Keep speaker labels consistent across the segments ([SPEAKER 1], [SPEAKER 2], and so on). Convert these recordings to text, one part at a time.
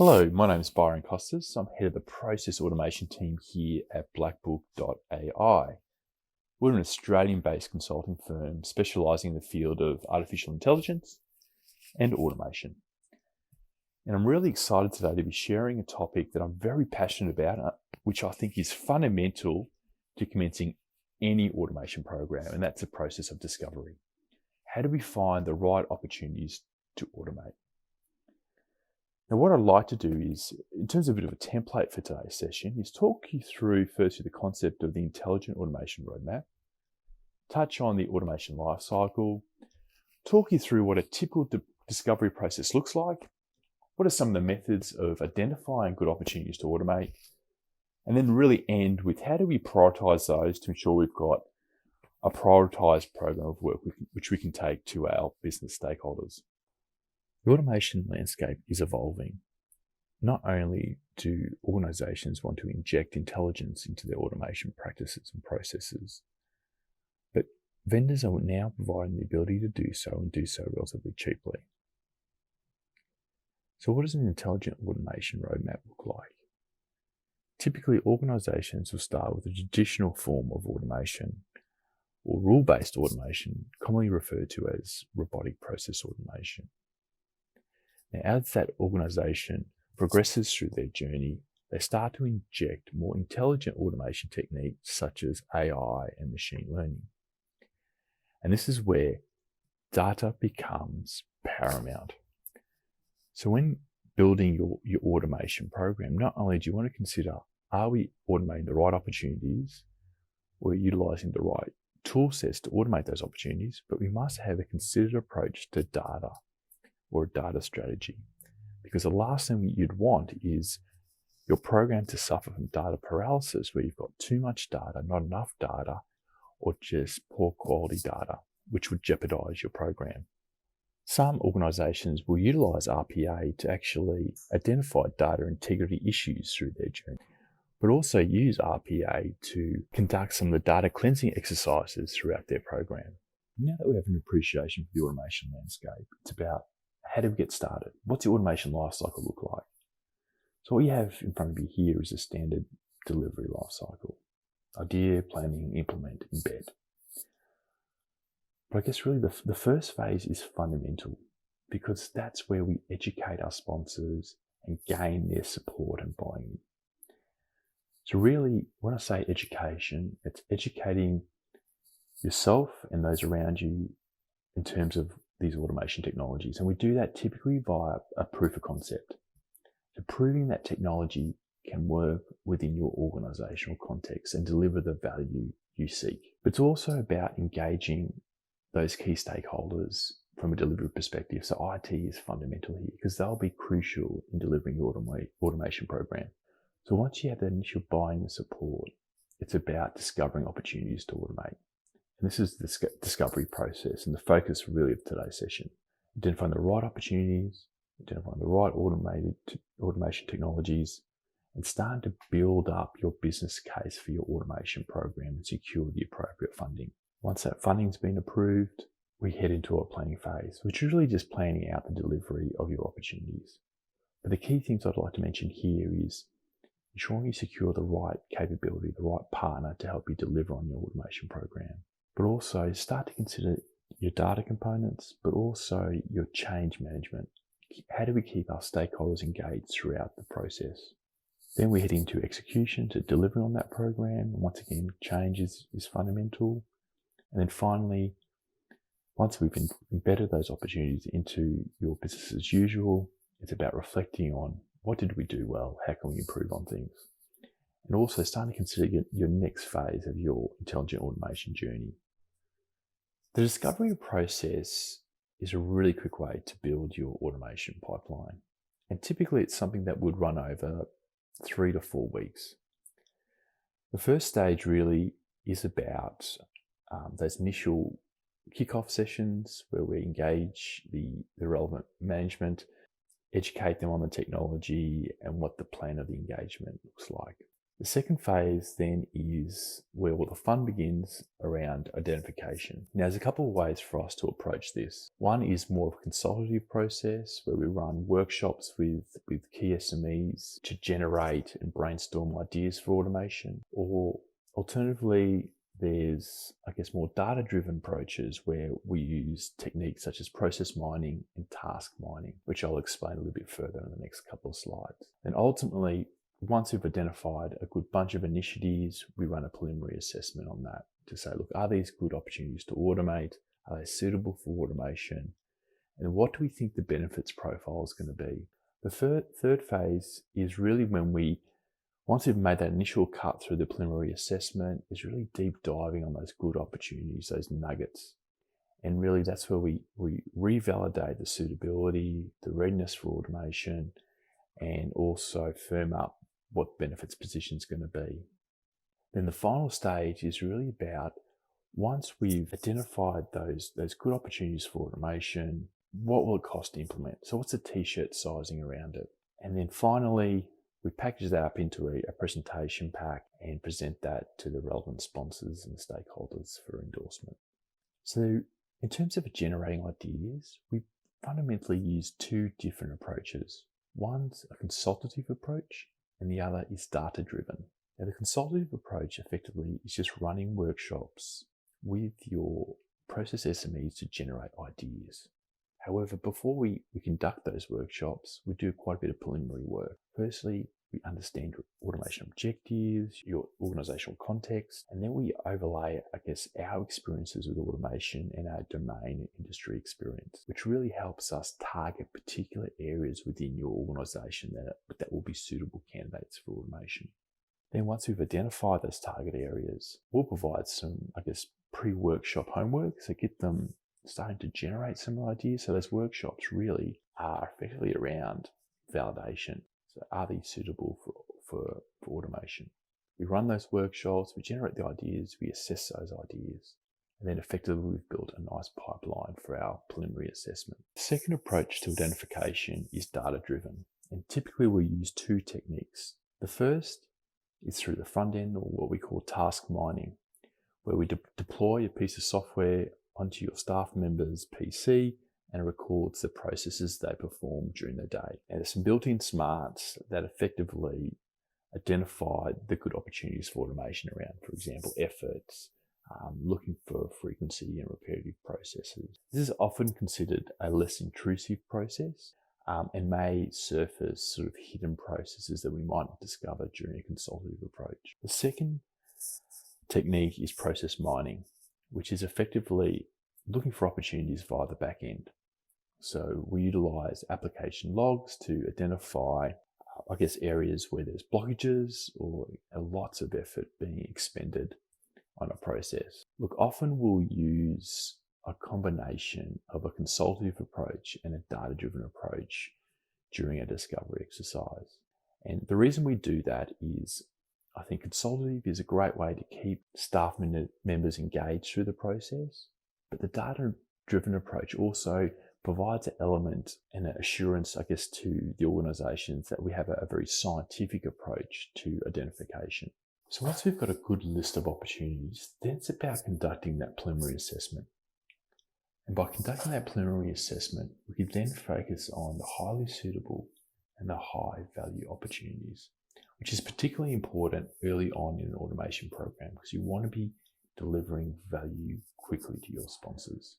[SPEAKER 1] Hello, my name is Byron Costas. I'm head of the process automation team here at blackbook.ai. We're an Australian-based consulting firm specialising in the field of artificial intelligence and automation. And I'm really excited today to be sharing a topic that I'm very passionate about, which I think is fundamental to commencing any automation program, and that's the process of discovery. How do we find the right opportunities to automate? Now, what I'd like to do is, in terms of a bit of a template for today's session, is talk you through firstly the concept of the intelligent automation roadmap, touch on the automation lifecycle, talk you through what a typical discovery process looks like, what are some of the methods of identifying good opportunities to automate, and then really end with how do we prioritize those to ensure we've got a prioritized program of work which we can take to our business stakeholders. The automation landscape is evolving. Not only do organizations want to inject intelligence into their automation practices and processes, but vendors are now providing the ability to do so and do so relatively cheaply. So what does an intelligent automation roadmap look like? Typically, organizations will start with a traditional form of automation or rule-based automation, commonly referred to as robotic process automation. Now, as that organization progresses through their journey, they start to inject more intelligent automation techniques such as AI and machine learning. And this is where data becomes paramount. So when building your automation program, not only do you want to consider, are we automating the right opportunities or utilizing the right tool sets to automate those opportunities, but we must have a considered approach to data or a data strategy. Because the last thing you'd want is your program to suffer from data paralysis, where you've got too much data, not enough data, or just poor quality data, which would jeopardize your program. Some organizations will utilize RPA to actually identify data integrity issues through their journey, but also use RPA to conduct some of the data cleansing exercises throughout their program. Now that we have an appreciation for the automation landscape, it's about how do we get started? What's the automation lifecycle look like? So what you have in front of you here is a standard delivery lifecycle. Idea, planning, implement, embed. But I guess really the first phase is fundamental, because that's where we educate our sponsors and gain their support and buy-in. So really, when I say education, it's educating yourself and those around you in terms of these automation technologies. And we do that typically via a proof of concept. So proving that technology can work within your organizational context and deliver the value you seek. But it's also about engaging those key stakeholders from a delivery perspective. So IT is fundamental here because they'll be crucial in delivering your automation program. So once you have that initial buy-in and support, it's about discovering opportunities to automate. And this is the discovery process and the focus really of today's session. Identifying the right opportunities, identifying the right automation technologies, and starting to build up your business case for your automation program and secure the appropriate funding. Once that funding's been approved, we head into our planning phase, which is really just planning out the delivery of your opportunities. But the key things I'd like to mention here is ensuring you secure the right capability, the right partner to help you deliver on your automation program. But also start to consider your data components, but also your change management. How do we keep our stakeholders engaged throughout the process? Then we head into execution to delivering on that program. Once again, change is fundamental. And then finally, once we've embedded those opportunities into your business as usual, it's about reflecting on what did we do well, how can we improve on things? And also starting to consider your next phase of your intelligent automation journey. The discovery process is a really quick way to build your automation pipeline. And typically it's something that would run over 3 to 4 weeks. The first stage really is about those initial kickoff sessions where we engage the relevant management, educate them on the technology and what the plan of the engagement looks like. The second phase then is where all the fun begins around identification. Now, there's a couple of ways for us to approach this. One is more of a consultative process where we run workshops with key SMEs to generate and brainstorm ideas for automation. Or alternatively, there's, more data-driven approaches where we use techniques such as process mining and task mining, which I'll explain a little bit further in the next couple of slides. And ultimately, once we've identified a good bunch of initiatives, we run a preliminary assessment on that to say, look, are these good opportunities to automate? Are they suitable for automation? And what do we think the benefits profile is going to be? The third phase is really when once we've made that initial cut through the preliminary assessment, is really deep diving on those good opportunities, those nuggets. And really that's where we revalidate the suitability, the readiness for automation, and also firm up what benefits position is going to be. Then the final stage is really about, once we've identified those good opportunities for automation, what will it cost to implement? So what's the t-shirt sizing around it? And then finally, we package that up into a presentation pack and present that to the relevant sponsors and stakeholders for endorsement. So in terms of generating ideas, we fundamentally use two different approaches. One's a consultative approach and the other is data-driven. Now, the consultative approach effectively is just running workshops with your process SMEs to generate ideas. However, before we conduct those workshops, we do quite a bit of preliminary work. Firstly, we understand your automation objectives, your organizational context, and then we overlay, our experiences with automation and our domain and industry experience, which really helps us target particular areas within your organization that will be suitable candidates for automation. Then once we've identified those target areas, we'll provide some, pre-workshop homework, so get them starting to generate some ideas. So those workshops really are effectively around validation. So are these suitable for automation? We run those workshops, we generate the ideas, we assess those ideas, and then effectively we've built a nice pipeline for our preliminary assessment. The second approach to identification is data-driven, and typically we use two techniques. The first is through the front end, or what we call task mining, where we deploy a piece of software onto your staff member's PC and it records the processes they perform during the day. And there's some built-in smarts that effectively identify the good opportunities for automation around, for example, efforts, looking for frequency and repetitive processes. This is often considered a less intrusive process and may surface sort of hidden processes that we might not discover during a consultative approach. The second technique is process mining, which is effectively looking for opportunities via the back end. So we utilize application logs to identify, areas where there's blockages or lots of effort being expended on a process. Look, often we'll use a combination of a consultative approach and a data-driven approach during a discovery exercise. And the reason we do that is, I think consultative is a great way to keep staff members engaged through the process, but the data-driven approach also provides an element and an assurance, to the organisations that we have a very scientific approach to identification. So once we've got a good list of opportunities, then it's about conducting that preliminary assessment. And by conducting that preliminary assessment, we can then focus on the highly suitable and the high value opportunities, which is particularly important early on in an automation program because you want to be delivering value quickly to your sponsors.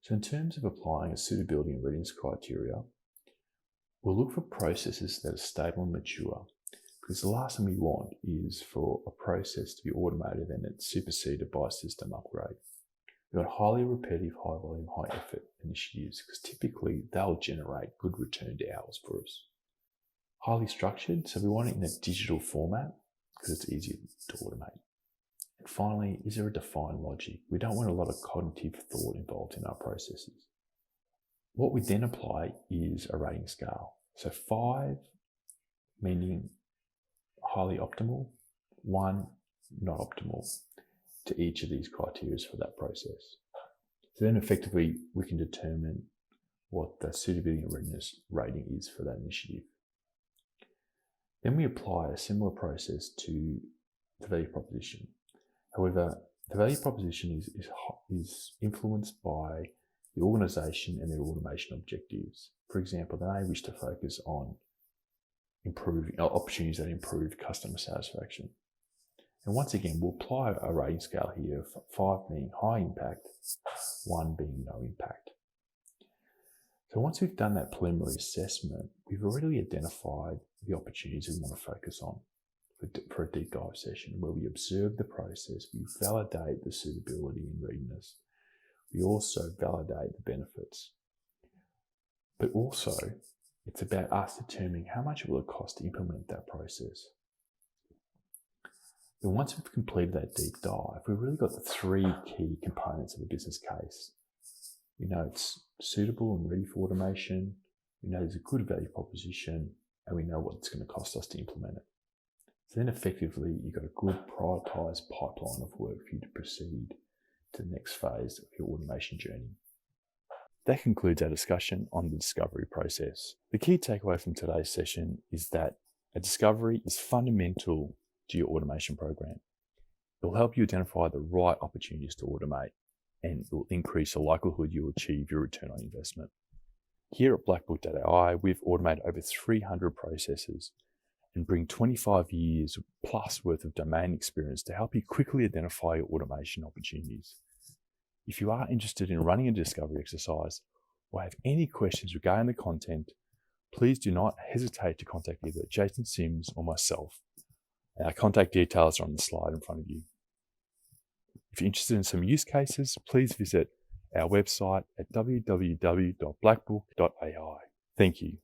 [SPEAKER 1] So in terms of applying a suitability and readiness criteria, we'll look for processes that are stable and mature, because the last thing we want is for a process to be automated and it's superseded by a system upgrade. We've got highly repetitive, high volume, high effort initiatives because typically they'll generate good returned hours for us. Highly structured, so we want it in a digital format because it's easier to automate. And finally, is there a defined logic? We don't want a lot of cognitive thought involved in our processes. What we then apply is a rating scale. So 5 meaning highly optimal, 1 not optimal to each of these criteria for that process. So then effectively we can determine what the suitability and readiness rating is for that initiative. Then we apply a similar process to the value proposition. However, the value proposition is influenced by the organisation and their automation objectives. For example, they may wish to focus on improving opportunities that improve customer satisfaction. And once again, we'll apply a rating scale here, 5 being high impact, 1 being no impact. So once we've done that preliminary assessment, we've already identified the opportunities we want to focus on for a deep dive session, where we observe the process, we validate the suitability and readiness. We also validate the benefits. But also, it's about us determining how much it will cost to implement that process. And once we've completed that deep dive, we've really got the 3 key components of a business case. We know it's suitable and ready for automation, we know there's a good value proposition, and we know what it's going to cost us to implement it. So then effectively, you've got a good prioritised pipeline of work for you to proceed to the next phase of your automation journey. That concludes our discussion on the discovery process. The key takeaway from today's session is that a discovery is fundamental to your automation program. It will help you identify the right opportunities to automate, and it will increase the likelihood you will achieve your return on investment. Here at Blackbook.ai, we've automated over 300 processes and bring 25 years plus worth of domain experience to help you quickly identify your automation opportunities. If you are interested in running a discovery exercise or have any questions regarding the content, please do not hesitate to contact either Jason Sims or myself. Our contact details are on the slide in front of you. If you're interested in some use cases, please visit our website at www.blackbook.ai. Thank you.